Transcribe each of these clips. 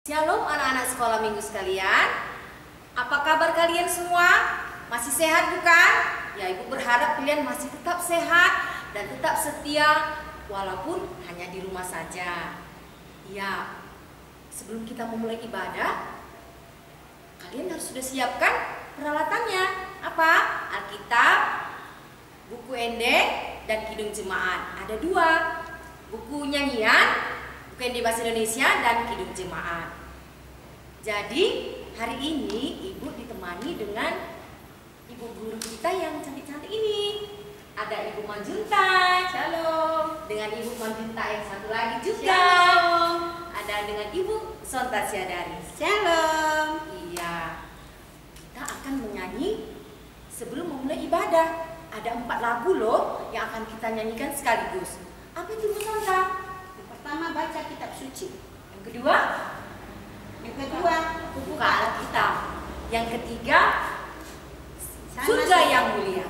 Shalom anak-anak sekolah minggu sekalian. Apa kabar kalian semua? Masih sehat bukan? Ya, Ibu berharap kalian masih tetap sehat dan tetap setia walaupun hanya di rumah saja. Ya, sebelum kita memulai ibadah, kalian harus sudah siapkan peralatannya. Apa? Alkitab, buku endek, dan kidung jemaat. Ada dua, buku nyanyian, buku endek bahasa Indonesia, dan kidung jemaat. Jadi hari ini Ibu ditemani dengan ibu guru kita yang cantik-cantik ini. Ada Ibu Manjunta, shalom. Dengan Ibu Manjunta yang satu lagi juga, shalom. Ada dengan Ibu Sonta Syadari, shalom. Iya, kita akan menyanyi sebelum memulai ibadah. Ada 4 lagu loh yang akan kita nyanyikan sekaligus. Apa itu Bu Sonta? Yang pertama baca kitab suci. Yang kedua buka Alkitab. Yang ketiga surga yang mulia.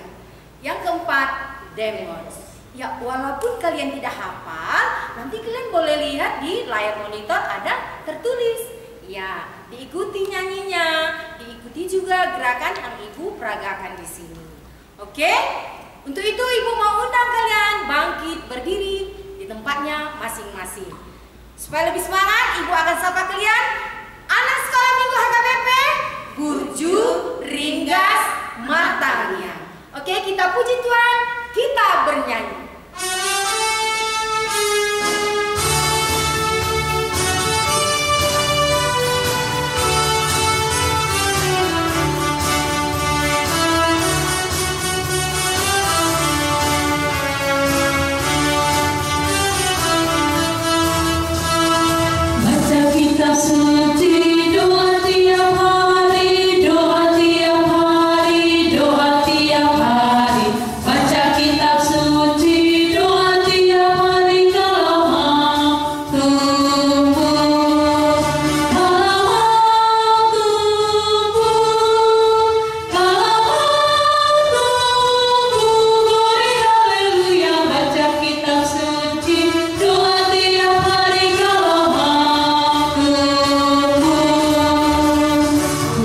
Yang keempat Demos. Ya, walaupun kalian tidak hafal, nanti kalian boleh lihat di layar monitor ada tertulis. Ya, diikuti nyanyinya, diikuti juga gerakan yang Ibu peragakan di sini. Oke? Untuk itu Ibu mau undang kalian bangkit berdiri di tempatnya masing-masing. Supaya lebih semangat, Ibu akan sapa kalian. Anak sekolah minggu HKBP, Burju Ringgas Martania. Oke, kita puji Tuhan, kita bernyanyi. Baca kitab suci, doa tiap hari, doa tiap hari, doa tiap hari. Baca kitab suci, doa tiap hari kalau mau tumbuh, kalau mau tumbuh, kalau mau tumbuh. Glory haleluya. Baca kitab suci, doa tiap hari kalau mau tumbuh.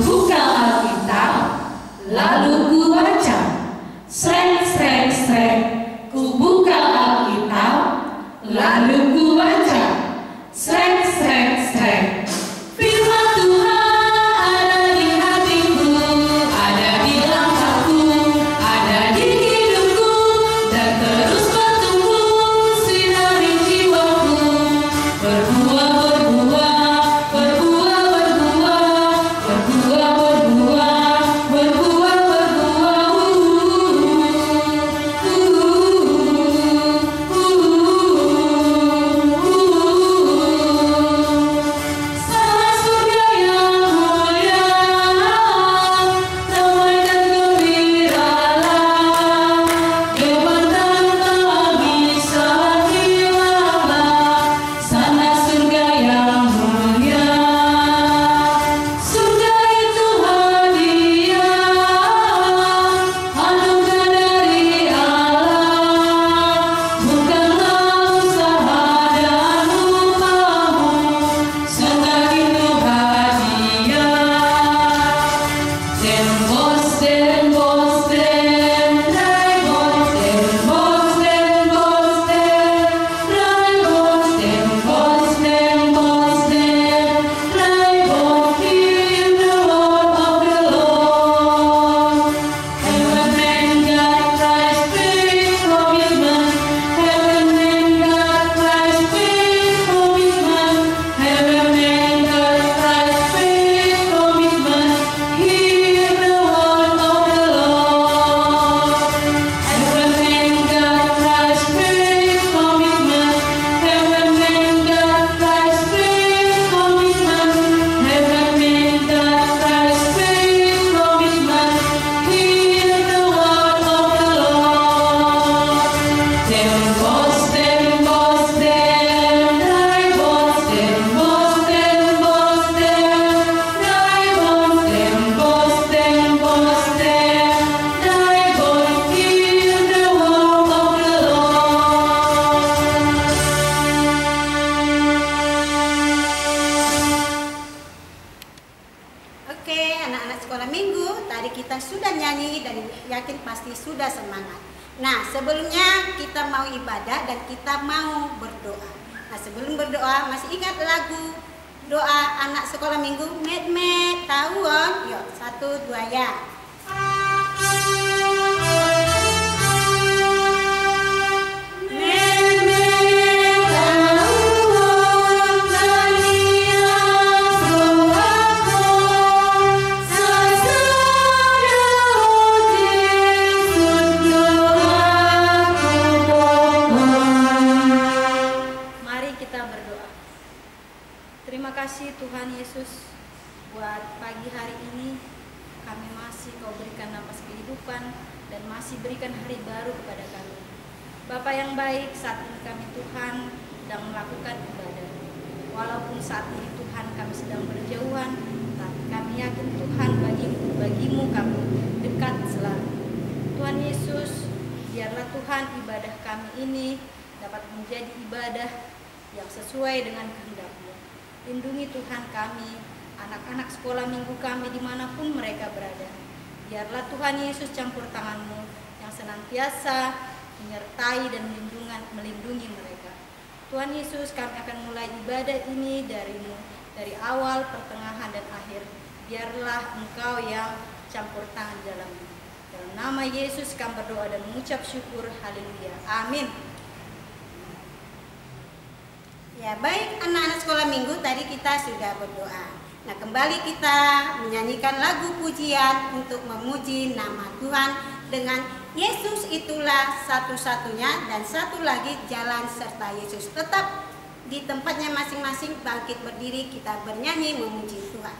Buka Alkitab, lalu ku baca. Srek, srek, srek. Ku buka Alkitab, lalu ku baca. Srek, srek, srek. Firman Tuhan ada di hatiku, ada di langkahku, ada di hidupku, dan terus bertumbuh sinari jiwaku. Berbuah, berbuah, berbuah, berbuah, berbuah, berbuah, berbuah, berbuah. Nah, sebelumnya kita mau ibadah dan kita mau berdoa. Nah, sebelum berdoa masih ingat lagu doa anak sekolah minggu? Met tahu on? Yuk, 1, 2 ya. Terima kasih Tuhan Yesus buat pagi hari ini kami masih Kau berikan napas kehidupan dan masih berikan hari baru kepada kami. Bapa yang baik, saat ini kami Tuhan sedang melakukan ibadah. Walaupun saat ini Tuhan kami sedang berjauhan, tapi kami yakin Tuhan bagimu kami dekat selalu. Tuhan Yesus, biarlah Tuhan ibadah kami ini dapat menjadi ibadah yang sesuai dengan kehendak-Mu. Lindungi Tuhan kami, anak-anak sekolah minggu kami dimanapun mereka berada. Biarlah Tuhan Yesus campur tangan-Mu yang senantiasa menyertai dan melindungi mereka. Tuhan Yesus, kami akan mulai ibadah ini dari-Mu, dari awal, pertengahan, dan akhir. Biarlah Engkau yang campur tangan dalamnya. Dalam nama Yesus kami berdoa dan mengucap syukur. Haleluya. Amin. Ya, baik anak-anak sekolah minggu, tadi kita sudah berdoa. Nah, kembali kita menyanyikan lagu pujian untuk memuji nama Tuhan dengan Yesus itulah satu-satunya dan satu lagi jalan serta Yesus. Tetap di tempatnya masing-masing bangkit berdiri, kita bernyanyi memuji Tuhan.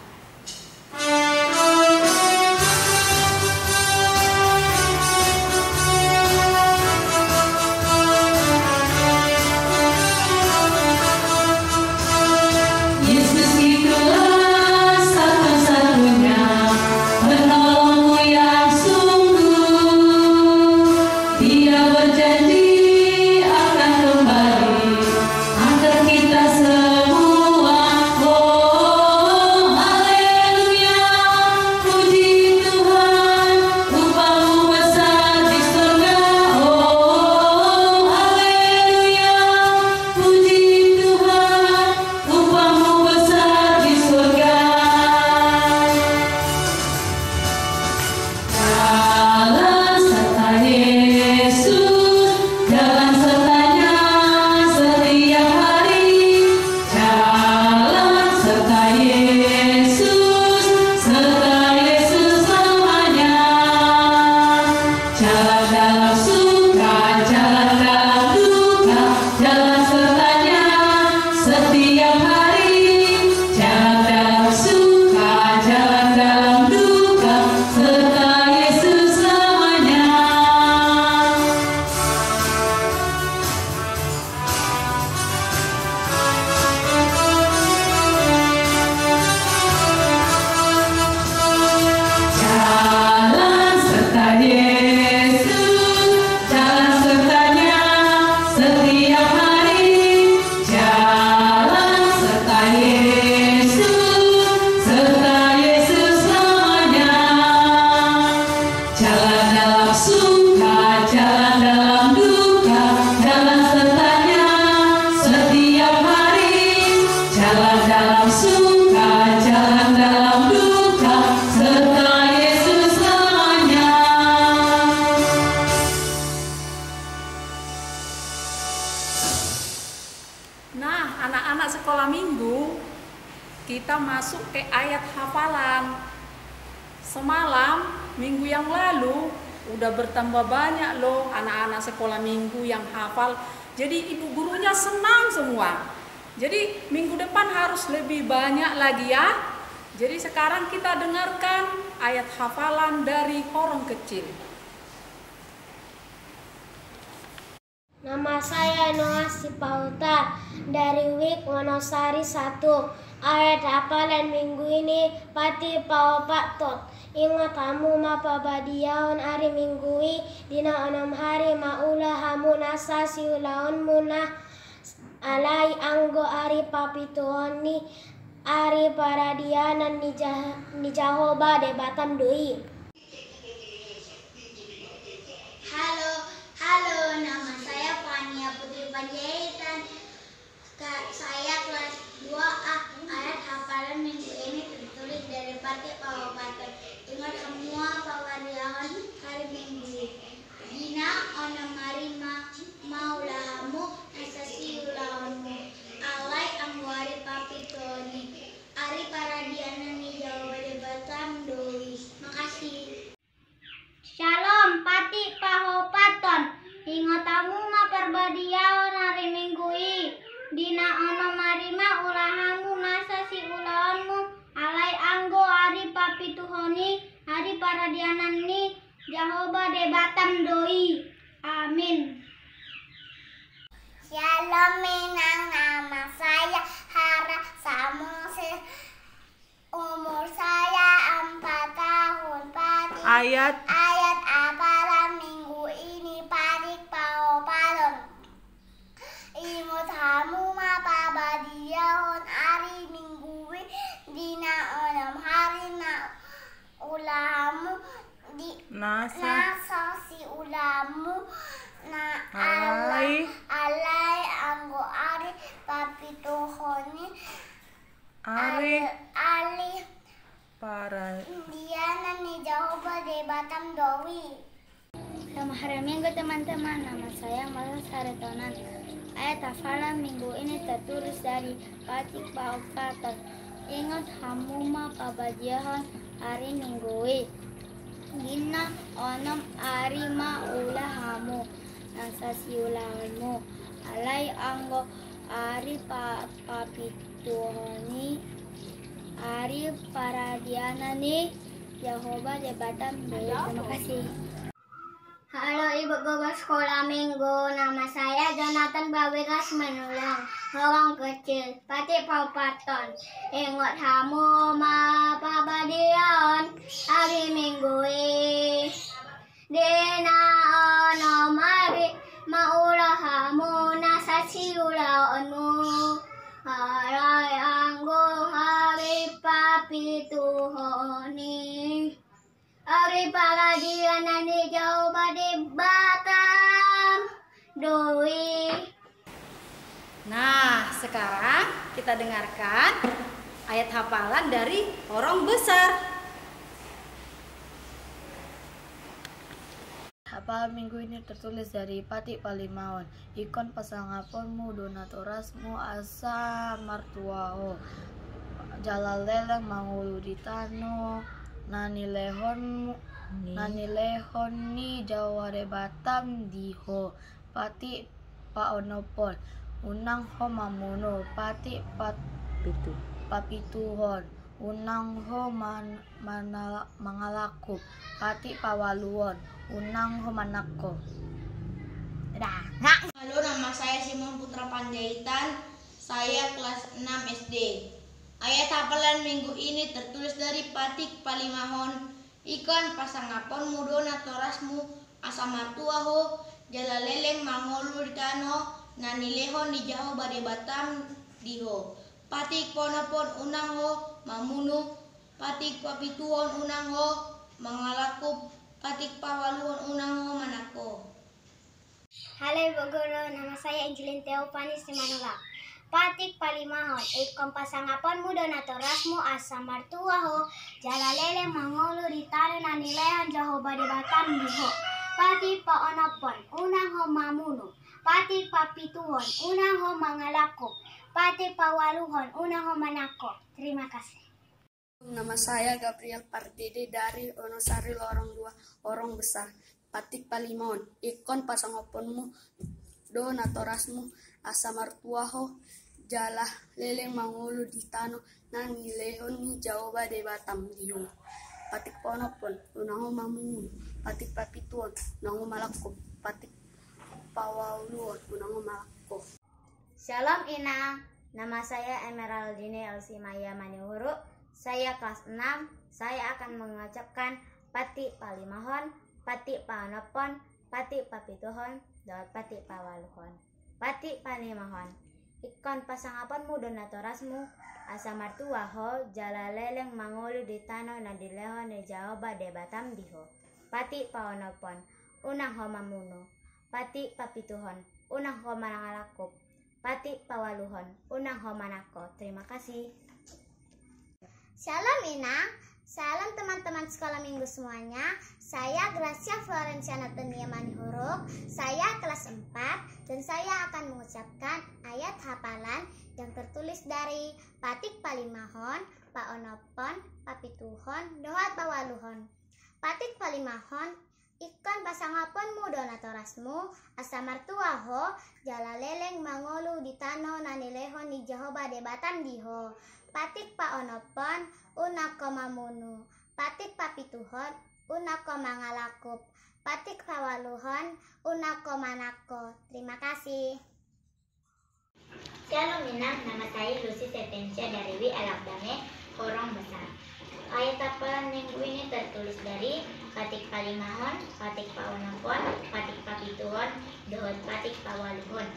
Kita masuk ke ayat hafalan. Semalam, minggu yang lalu, udah bertambah banyak loh anak-anak sekolah minggu yang hafal. Jadi ibu gurunya senang semua. Jadi minggu depan harus lebih banyak lagi ya. Jadi sekarang kita dengarkan ayat hafalan dari Horong Kecil. Nama saya Noah Sipauta dari WIK Wonosari 1. Ayat hafalan minggu ini pati pao patot. Ingat hamu mapa badiaon ari minggui dina 6 hari maula hamu nasa siulaon munah alai anggo ari papituoni ari paradianan ni Jahoba de Batam Dui. Halo pabadiaon hari Minggui. Dina ono marima ulahamu nasa si ulaonmu alai anggo hari papituhoni hari paradianani Jahoba de Batam doi. Amin. Shalom Minang, nama saya Hara Samose. Umur saya 4 tahun. Ayat apalah minggu ini padik pao palon. Imut hamu ma pabadiaon hari minggu dina onom hari na ulamu di nasa si ulamu na alai anggo ari papituhoni ali para Diana nih Jahoba de Batam doi. Selamat hari Minggu teman-teman, nama saya Mala Saretonan. Ayat hafalan minggu ini tertulis dari Patik Paukatat. Ingat hamuma pabadiahan hari Minggu. Gina onom arima ulahamu nasasi ulahamu alai anggo ari papituhoni ari paradianani Jahoba de Batam doi. Terima kasih. Halo Ibu Guru Sekolah Minggu, nama saya Jonathan Bawiras menulang orang kecil Patik Paupaton. Ingat hamu ma pabadiaon hari Minggu dina ono mari maulah hamu nasasi ulaonmu harai anggo hari papituhoni hari paradianani Jahoba de Batam doi. Nah, sekarang kita dengarkan ayat hafalan dari orang besar. Hafalan minggu ini tertulis dari Patik Palimaon. Ikon pasangaponmu donatorasmu asa martuaho. Jalaleleng mangulu ditano. Nani lehon ni Jawa de Batam diho. Patik paonopon. Unang ho mamuno. Patik papituhon. Unang ho mangalakup. Patik pawaluon. Unang ho manako. Halo, nama saya Simon Putra Panjaitan. Saya kelas 6 SD. Ayat hafalan minggu ini tertulis dari Patik Palimahon. Ikan pasangapon mudona torasmu asamartuaho jalaleleng mangolu ditano nanilehon di Jahoba de Batam diho. Patik ponopon unang ho mamunu. Patik papituhon unang ho mangalakup. Patik pawaluhon unang ho manako. Halo Ibu Guru, nama saya Angelin Teopani Simanulak. Patik Palimahon, ikon pasangaponmu donatorasmu asa martuaho jalalele mangolu ditari nanilehan Jahoba de Batam diho. Patik paonopon unang ho mamunu. Patik papituhon unang ho mangalakop. Patik pawaluhon unang ho manako. Terima kasih. Nama saya Gabriel Pardede dari Onosari Lorong 2, Orang Besar. Patik Palimon, ikon pasangaponmu donatorasmu asa martuaho jalah leleng mangulu ditano nani lehon ni Jahoba de Batam diho. Patik ponopon unang ho mamungun. Patik papituon unang ho malakop. Patik pawaluon unang ho malakop. Shalom Ina, nama saya Emeraldine Elsimaya Manihuru. Saya kelas 6. Saya akan mengucapkan Patik Palimahon, Patik Paonopon, Patik Papituhon, dan Patik Pawaluhon. Patik Palimahon, ikon pasangaponmu donatorasmu asa martuaho jalaleleng mangolu ditano nadilehon di Jahoba de Batam diho. Patik Paonopon unang ho mamuno. Patik Papituhon unang ho manangalakup. Patik Pawaluhon unang ho manako. Terima kasih. Shalom Ina, salam teman-teman sekolah minggu semuanya. Saya Gracia Florenciana Tenia Manihuruk. Saya kelas 4 dan saya akan mengucapkan ayat hafalan yang tertulis dari Patik Palimahon, Paonopon, Papituhon, Dohat Pawaluhon. Patik Palimahon, Ikon pasangaponmu donatorasmu, asa martuaho, jala leleng mangolu di tano nanilehon ni Jehovah de batam diho. Patik pa onopon, unako mamunu. Patik pa pituhon, unako mangalakup. Patik pa waluhon, unako manako. Terima kasih. Shalom Minam, nama saya Lucy Setensia dari Wi Alakdame, Horong Besar. Ayat hafalan minggu ini tertulis dari Patik Palimahon, Patik Paonopon, Patik Papituhon, Dohot Patik Pawaluhon.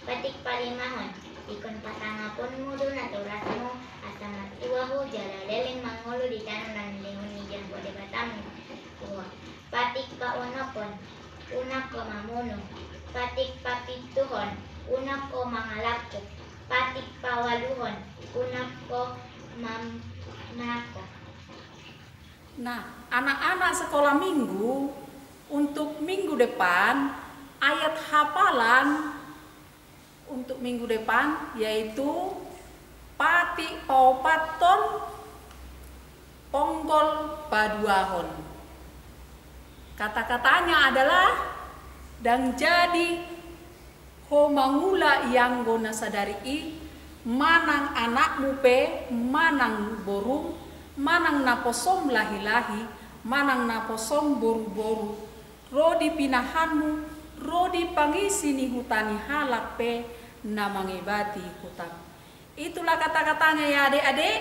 Patik Palimahon, ikon pasangapun mudun atau rasmu, asamat uahu jala leleng mangolu di tanah dan lehun nijah bode batamu. Patik Paonopon, unako mamunu. Patik Papituhon, unako mangalakuk. Patik Pawaluhon, unako manako. Nah, anak-anak sekolah minggu untuk minggu depan ayat hafalan untuk minggu depan yaitu Patik Paupaton Ponggol Paduahon. Kata-katanya adalah dan jadi homangula yang gona sadari manang anakmu pe manang borung manang naposom lahi-lahi manang naposom boru-boru rodi pinahanmu rodi pangisi ni hutani halak pe namangibati hutan. Itulah kata-katanya ya adik-adik.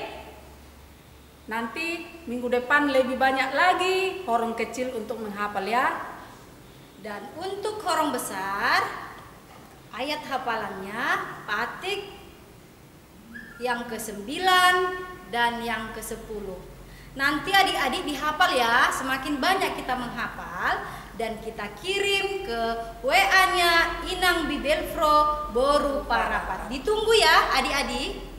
Nanti minggu depan lebih banyak lagi horong kecil untuk menghafal ya. Dan untuk horong besar, ayat hafalannya Patik yang ke-9 dan yang ke-10. Nanti adik-adik dihafal ya, semakin banyak kita menghafal dan kita kirim ke WA-nya Inang Bibelfro Boru Parapat. Ditunggu ya adik-adik.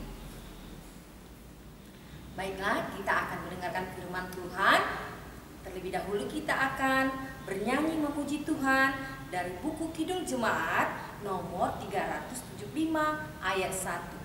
Baiklah, kita akan mendengarkan firman Tuhan. Terlebih dahulu kita akan bernyanyi memuji Tuhan dari buku Kidung Jemaat nomor 375 ayat 1.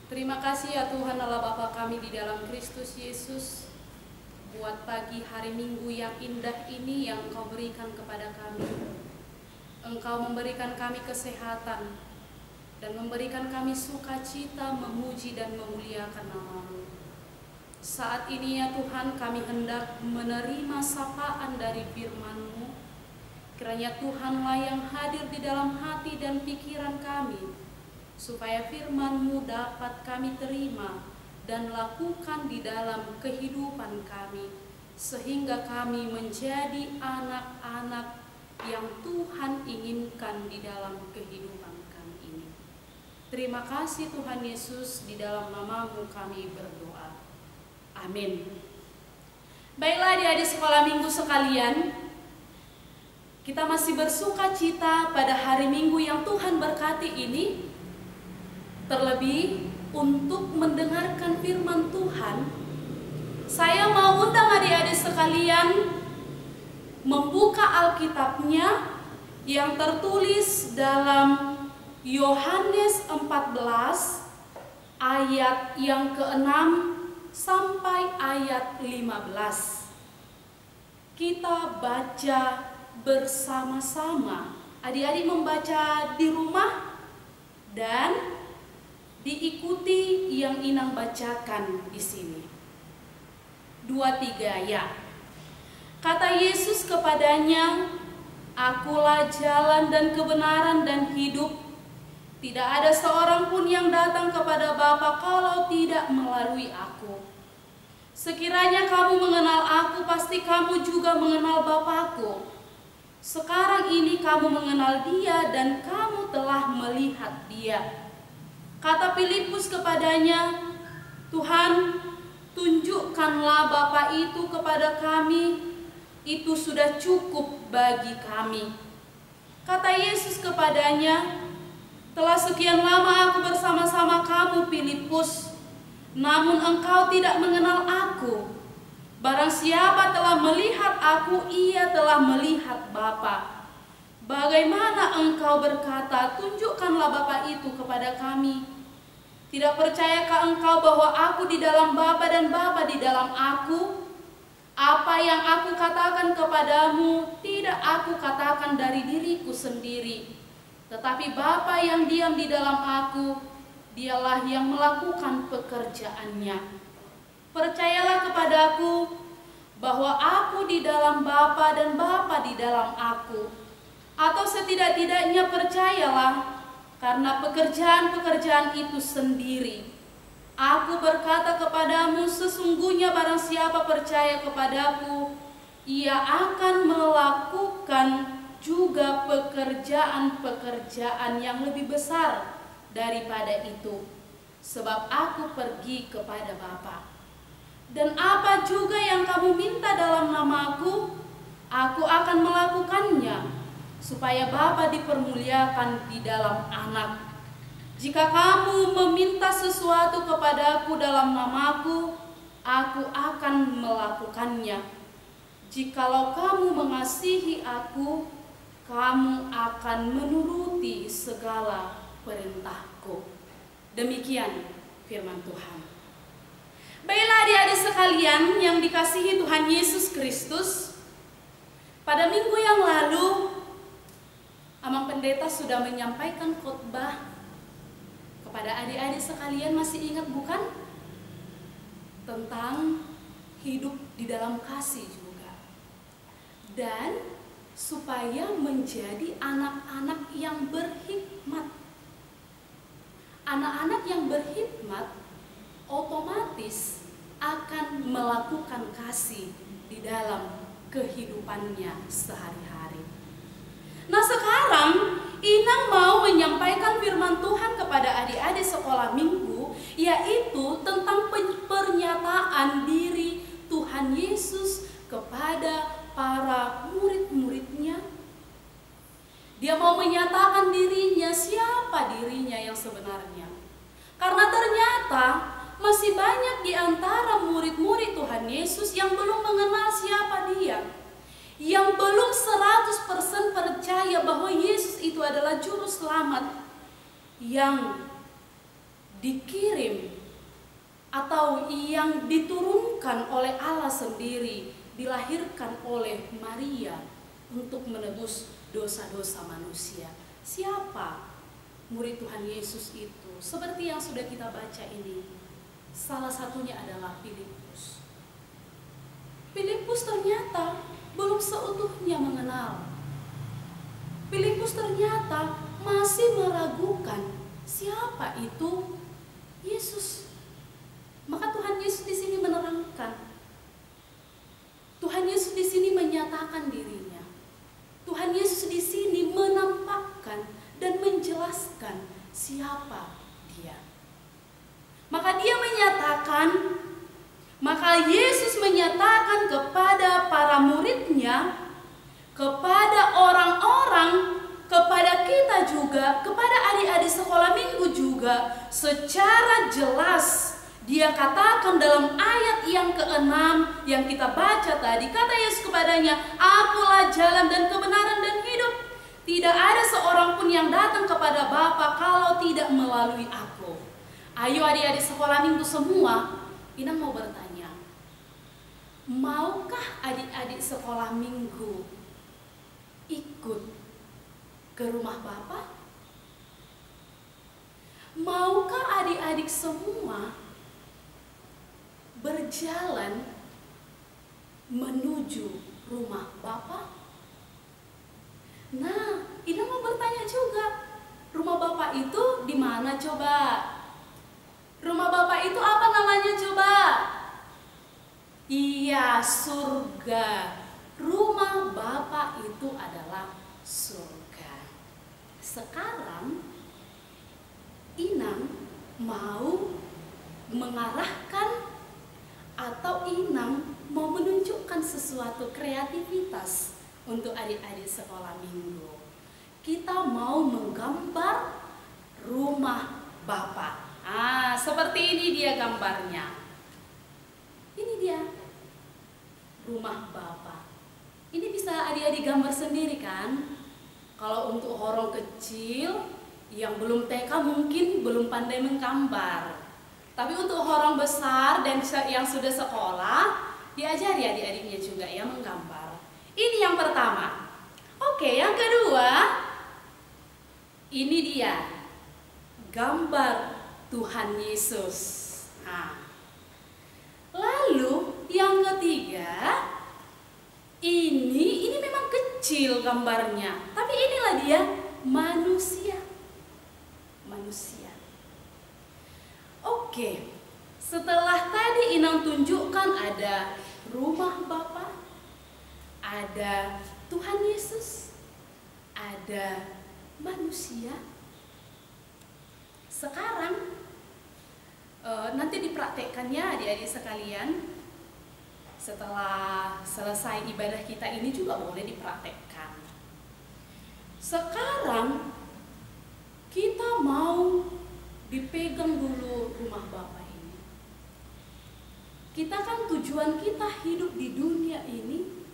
Terima kasih ya Tuhan Allah Bapa kami di dalam Kristus Yesus, buat pagi hari Minggu yang indah ini yang Engkau berikan kepada kami. Engkau memberikan kami kesehatan dan memberikan kami sukacita memuji dan memuliakan nama-Mu. Saat ini ya Tuhan kami hendak menerima sapaan dari firman-Mu. Kiranya Tuhanlah yang hadir di dalam hati dan pikiran kami, supaya firman-Mu dapat kami terima dan lakukan di dalam kehidupan kami, sehingga kami menjadi anak-anak yang Tuhan inginkan di dalam kehidupan kami ini. Terima kasih Tuhan Yesus, di dalam nama-Mu kami berdoa. Amin. Baiklah adik-adik sekolah minggu sekalian, kita masih bersuka cita pada hari Minggu yang Tuhan berkati ini. Terlebih untuk mendengarkan firman Tuhan, saya mau undang adik-adik sekalian membuka Alkitabnya yang tertulis dalam Yohanes 14 ayat yang ke-6 sampai ayat 15. Kita baca bersama-sama. Adik-adik membaca di rumah dan diikuti yang Inang bacakan di sini. 2-3 ya. Kata Yesus kepadanya, "Akulah jalan dan kebenaran dan hidup. Tidak ada seorang pun yang datang kepada Bapa kalau tidak melalui Aku. Sekiranya kamu mengenal Aku, pasti kamu juga mengenal Bapa-Ku. Sekarang ini kamu mengenal Dia dan kamu telah melihat Dia." Kata Filipus kepadanya, "Tuhan, tunjukkanlah Bapa itu kepada kami, itu sudah cukup bagi kami." Kata Yesus kepadanya, "Telah sekian lama Aku bersama-sama kamu, Filipus, namun engkau tidak mengenal Aku. Barang siapa telah melihat Aku, ia telah melihat Bapa. Bagaimana engkau berkata, 'Tunjukkanlah Bapa itu kepada kami'? Tidak percayakah engkau bahwa Aku di dalam Bapa dan Bapa di dalam Aku? Apa yang Aku katakan kepadamu, tidak Aku katakan dari diriku sendiri. Tetapi Bapa yang diam di dalam Aku, Dialah yang melakukan pekerjaannya. Percayalah kepadaku bahwa Aku di dalam Bapa dan Bapa di dalam Aku. Atau setidak-tidaknya percayalah karena pekerjaan-pekerjaan itu sendiri. Aku berkata kepadamu, sesungguhnya barang siapa percaya kepadaku, ia akan melakukan juga pekerjaan-pekerjaan yang lebih besar daripada itu. Sebab Aku pergi kepada Bapa. Dan apa juga yang kamu minta dalam nama-Ku, Aku akan melakukannya, supaya Bapa dipermuliakan di dalam Anak. Jika kamu meminta sesuatu kepada-Ku dalam nama-Ku, Aku akan melakukannya. Jikalau kamu mengasihi Aku, kamu akan menuruti segala perintah-Ku." Demikian firman Tuhan. Baiklah adik-adik sekalian yang dikasihi Tuhan Yesus Kristus, pada minggu yang lalu Amang Pendeta sudah menyampaikan khotbah kepada adik-adik sekalian, masih ingat bukan? Tentang hidup di dalam kasih juga. Dan supaya menjadi anak-anak yang berhikmat. Anak-anak yang berhikmat otomatis akan melakukan kasih di dalam kehidupannya sehari-hari. Nah sekarang Inang mau menyampaikan firman Tuhan kepada adik-adik sekolah minggu, yaitu tentang pernyataan diri Tuhan Yesus kepada para murid-muridnya. Dia mau menyatakan dirinya, siapa dirinya yang sebenarnya. Karena ternyata masih banyak di antara murid-murid Tuhan Yesus yang belum mengenal siapa Dia. Yang belum 100% percaya bahwa Yesus itu adalah juru selamat yang dikirim atau yang diturunkan oleh Allah sendiri, dilahirkan oleh Maria untuk menebus dosa-dosa manusia. Siapa murid Tuhan Yesus itu? Seperti yang sudah kita baca ini, salah satunya adalah Filipus. Filipus ternyata belum seutuhnya mengenal. Filipus ternyata masih meragukan siapa itu Yesus. Maka Tuhan Yesus di sini menerangkan. Tuhan Yesus di sini menyatakan dirinya. Tuhan Yesus di sini menampakkan dan menjelaskan siapa Dia. Maka Yesus menyatakan kepada para muridnya, kepada orang-orang, kepada kita juga, kepada adik-adik sekolah minggu juga, secara jelas Dia katakan dalam ayat yang ke-6 yang kita baca tadi. Kata Yesus kepadanya, "Akulah jalan dan kebenaran dan hidup. Tidak ada seorang pun yang datang kepada Bapa kalau tidak melalui Aku." Ayo adik-adik sekolah minggu semua, Inang mau bertanya, maukah adik-adik sekolah minggu ikut ke rumah Bapa? Maukah adik-adik semua berjalan menuju rumah Bapa? Nah, Ina mau bertanya juga, rumah Bapa itu di mana coba? Rumah Bapa itu apa namanya coba? Iya, surga. Rumah Bapa itu adalah surga. Sekarang Inang mau mengarahkan atau Inang mau menunjukkan sesuatu kreativitas untuk adik-adik sekolah minggu. Kita mau menggambar rumah Bapa. Seperti ini dia gambarnya. Ini dia rumah Bapa. Ini bisa adik-adik gambar sendiri kan? Kalau untuk orang kecil yang belum TK mungkin belum pandai menggambar. Tapi untuk orang besar dan yang sudah sekolah, diajari adik-adiknya juga ya menggambar. Ini yang pertama. Oke, yang kedua, ini dia gambar Tuhan Yesus. Lalu yang ketiga, ini memang kecil gambarnya, tapi inilah dia manusia. Oke, setelah tadi Inang tunjukkan ada rumah Bapa, ada Tuhan Yesus, ada manusia. Sekarang nanti dipraktekkannya adik-adik sekalian. Setelah selesai ibadah kita ini juga boleh dipraktekkan. Sekarang kita mau dipegang dulu rumah Bapa ini. Kita kan tujuan kita hidup di dunia ini,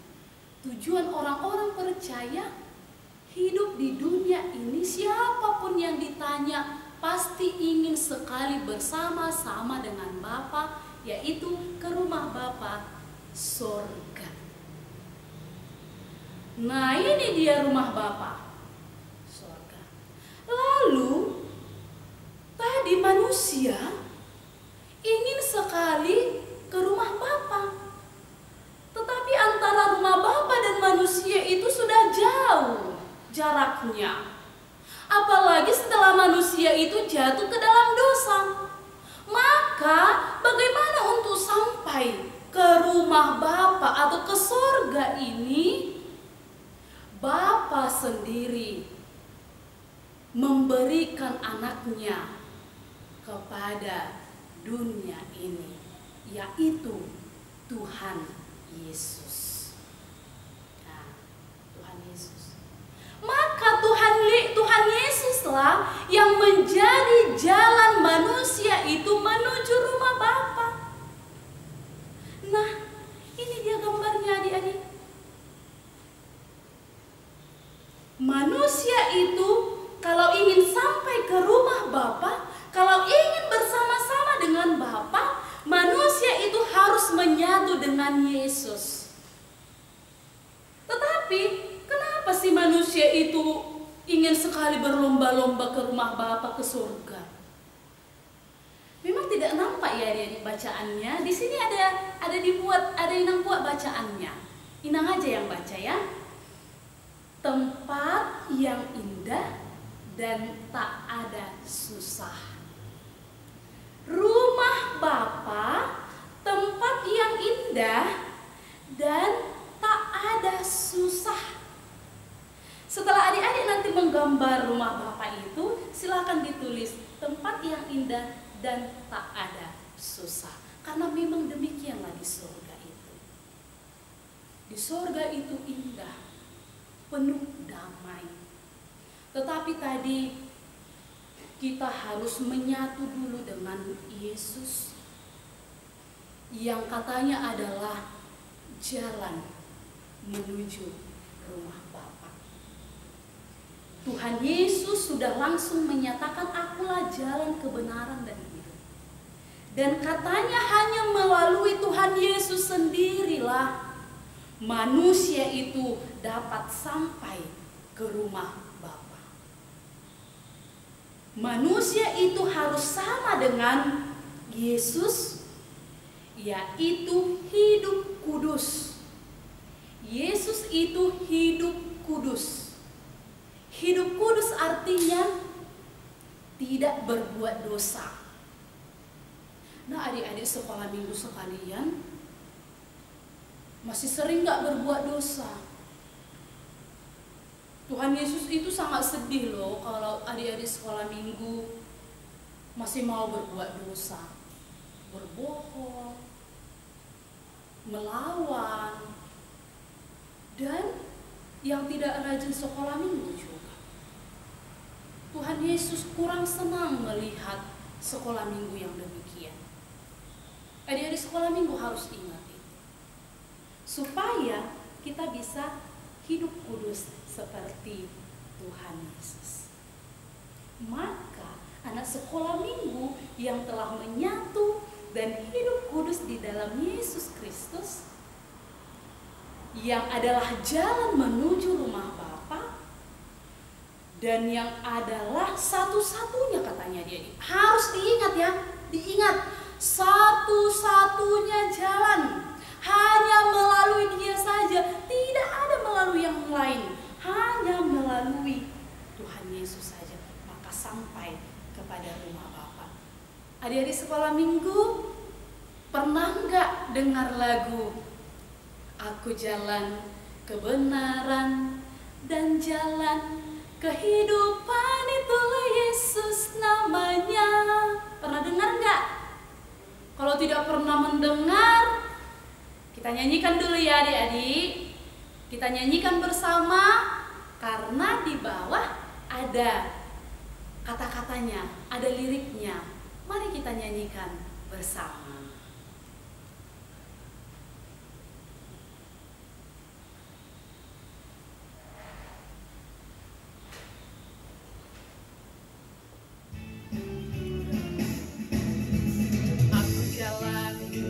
tujuan orang-orang percaya hidup di dunia ini, siapapun yang ditanya pasti ingin sekali bersama-sama dengan Bapa, yaitu ke rumah Bapa, surga. Nah, ini dia rumah Bapa, surga. Lalu tadi manusia ingin sekali ke rumah Bapa, tetapi antara rumah Bapa dan manusia itu sudah jauh jaraknya. Apalagi setelah manusia itu jatuh ke dalam dosa. Maka bagaimana untuk sampai ke rumah Bapa atau ke surga ini? Bapa sendiri memberikan anaknya kepada dunia ini, yaitu Tuhan Yesus. Nah, Tuhan Yesus. Maka Tuhan Yesuslah yang menjadi jalan manusia itu menuju rumah Bapa. Nah, ini dia gambarnya adik-adik. Manusia itu kalau ingin sampai ke rumah Bapa, kalau ingin bersama-sama dengan Bapa, manusia itu harus menyatu dengan Yesus. Tetapi kenapa sih manusia itu ingin sekali berlomba-lomba ke rumah Bapa, ke surga? Memang tidak nampak ya di bacaannya. Di sini ada Inang buat bacaannya. Inang aja yang baca ya. Tempat yang indah dan tak ada susah. Rumah Bapa, tempat yang indah dan tak ada susah. Setelah adik-adik nanti menggambar rumah Bapa itu, silakan ditulis tempat yang indah dan tak ada susah. Karena memang demikianlah di surga itu. Di surga itu indah, penuh damai. Tetapi tadi kita harus menyatu dulu dengan Yesus yang katanya adalah jalan menuju rumah Bapa. Tuhan Yesus sudah langsung menyatakan, akulah jalan, kebenaran dan hidup. Dan katanya hanya melalui Tuhan Yesus sendirilah manusia itu dapat sampai ke rumah Bapa. manusia itu harus sama dengan Yesus, yaitu hidup kudus. Yesus itu hidup kudus. Hidup kudus artinya tidak berbuat dosa. Nah, adik-adik sekolah minggu sekalian, masih sering gak berbuat dosa? Tuhan Yesus itu sangat sedih loh kalau adik-adik sekolah minggu masih mau berbuat dosa, berbohong, melawan, dan yang tidak rajin sekolah minggu juga. Tuhan Yesus kurang senang melihat sekolah minggu yang demikian. Adik-adik sekolah minggu harus ingat itu, supaya kita bisa hidup kudus seperti Tuhan Yesus. Maka anak sekolah minggu yang telah menyatu dan hidup kudus di dalam Yesus Kristus, yang adalah jalan menuju rumah Bapa, dan yang adalah satu-satunya, katanya dia, harus diingat ya, diingat, satu-satunya jalan, hanya melalui Dia saja, tidak ada melalui yang lain, hanya melalui Tuhan Yesus saja, maka sampai kepada rumah Bapa. Adik-adik sekolah minggu, pernah nggak dengar lagu Aku jalan kebenaran dan jalan kehidupan, itulah Yesus namanya. Pernah dengar nggak? Kalau tidak pernah mendengar, kita nyanyikan dulu ya adik-adik. Kita nyanyikan bersama, karena di bawah ada kata-katanya, ada liriknya. Mari kita nyanyikan bersama.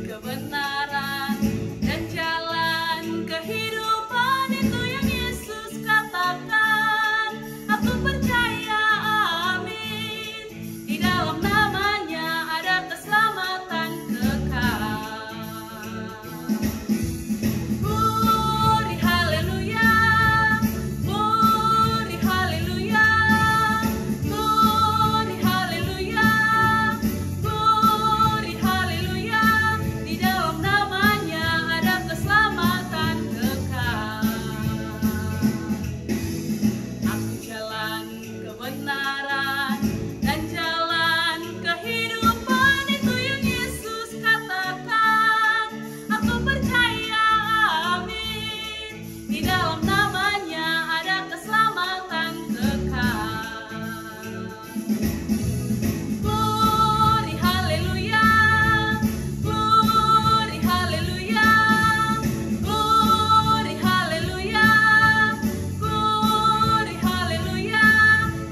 Kebenaran dan jalan kehidupan, itu yang Yesus katakan. Aku percaya, amin. Di dalam namanya ada keselamatan kekal. Murni haleluya, murni haleluya, murni haleluya, murni haleluya. Di dalam namanya ada keselamatan kekal. Aku jalan kebenaran dan jalan kehidupan, itu yang Yesus katakan. Aku percaya, amin. Di dalam namanya ada keselamatan kekal. Glory haleluya, glory haleluya, glory haleluya, glory haleluya.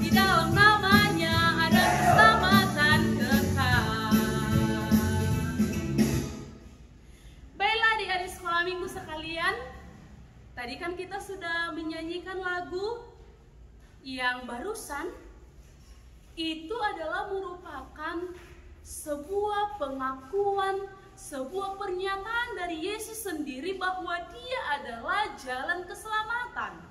Di dalam namanya ada keselamatan kekal. Baiklah adik-adik sekolah minggu sekalian, tadi kan kita sudah menyanyikan lagu yang barusan. Itu adalah merupakan sebuah pengakuan, sebuah pernyataan dari Yesus sendiri bahwa Dia adalah jalan keselamatan,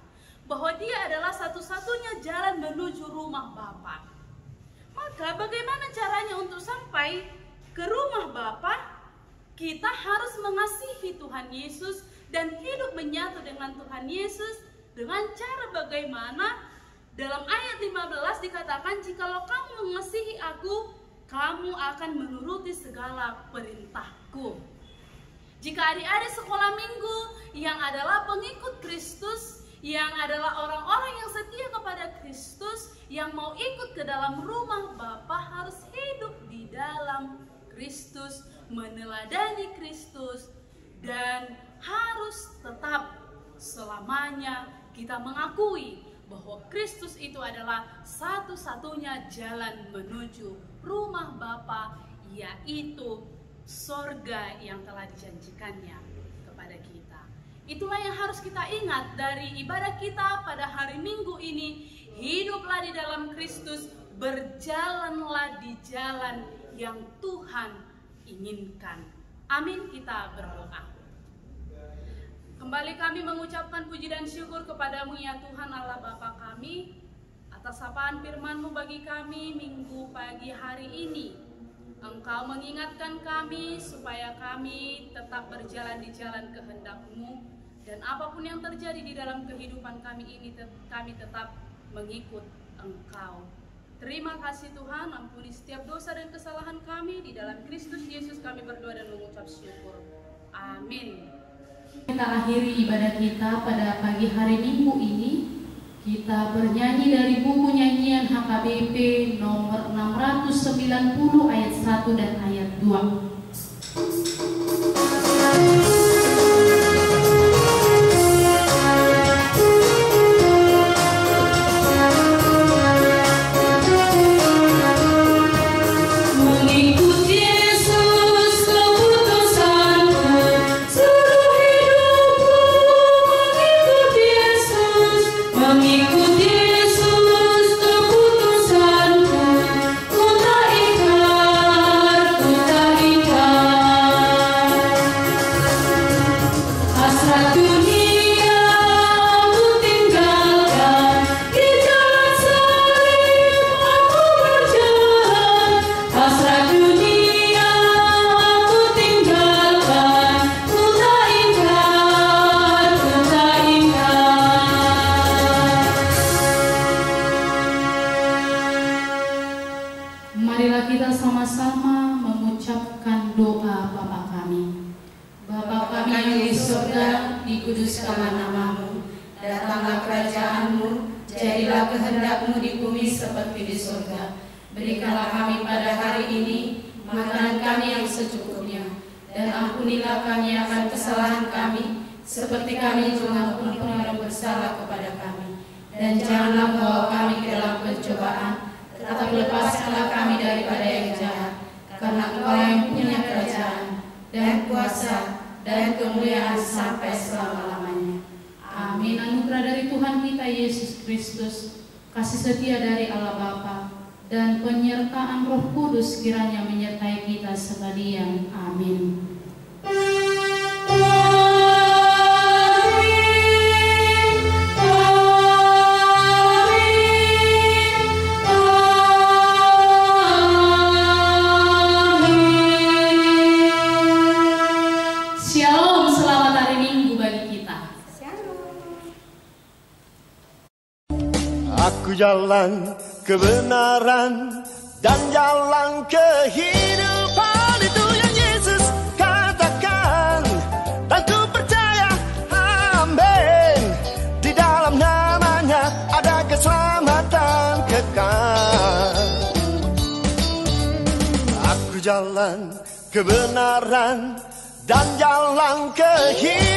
bahwa Dia adalah satu-satunya jalan menuju rumah Bapa. Maka bagaimana caranya untuk sampai ke rumah Bapa? Kita harus mengasihi Tuhan Yesus dan hidup menyatu dengan Tuhan Yesus dengan cara bagaimana? Dalam ayat 15 dikatakan, jikalau kamu mengasihi aku, kamu akan menuruti segala perintahku. Jika adik-adik sekolah minggu yang adalah pengikut Kristus, yang adalah orang-orang yang setia kepada Kristus, yang mau ikut ke dalam rumah Bapa, harus hidup di dalam Kristus, meneladani Kristus, dan harus tetap selamanya kita mengakui bahwa Kristus itu adalah satu-satunya jalan menuju rumah Bapa, yaitu sorga yang telah dijanjikannya kepada kita. Itulah yang harus kita ingat dari ibadah kita pada hari Minggu ini. Hiduplah di dalam Kristus, berjalanlah di jalan yang Tuhan inginkan. Amin, kita berdoa. Kembali kami mengucapkan puji dan syukur kepadamu ya Tuhan Allah Bapa kami, atas sapaan firman-Mu bagi kami minggu pagi hari ini. Engkau mengingatkan kami supaya kami tetap berjalan di jalan kehendak-Mu, dan apapun yang terjadi di dalam kehidupan kami ini kami tetap mengikut Engkau. Terima kasih Tuhan, ampuni setiap dosa dan kesalahan kami. Di dalam Kristus Yesus kami berdoa dan mengucap syukur. Amin. Kita akhiri ibadah kita pada pagi hari Minggu ini. Kita bernyanyi dari buku nyanyian HKBP nomor 690 ayat 1 dan ayat 2. Marilah kita sama-sama mengucapkan doa Bapa kami. Bapa kami yang di surga, dikuduskanlah nama-Mu, datanglah kerajaan-Mu, jadilah kehendak-Mu di bumi seperti di surga. Berikanlah kami pada hari ini makanan kami yang secukupnya, dan ampunilah kami akan kesalahan kami, seperti kami juga mengampuni orang bersalah kepada kami. Dan janganlah membawa kami ke dalam pencobaan, tetapi lepaskanlah kami daripada yang jahat, karena Engkau yang punya kerajaan dan kuasa dan kemuliaan sampai selama-lamanya. Amin. Anugerah dari Tuhan kita Yesus Kristus, kasih setia dari Allah Bapa, dan penyertaan Roh Kudus kiranya menyertai kita sekalian. Amin. Aku jalan kebenaran dan jalan kehidupan, itu yang Yesus katakan, dan ku percaya, amin. Di dalam namanya ada keselamatan kekal. Aku jalan kebenaran dan jalan kehidupan.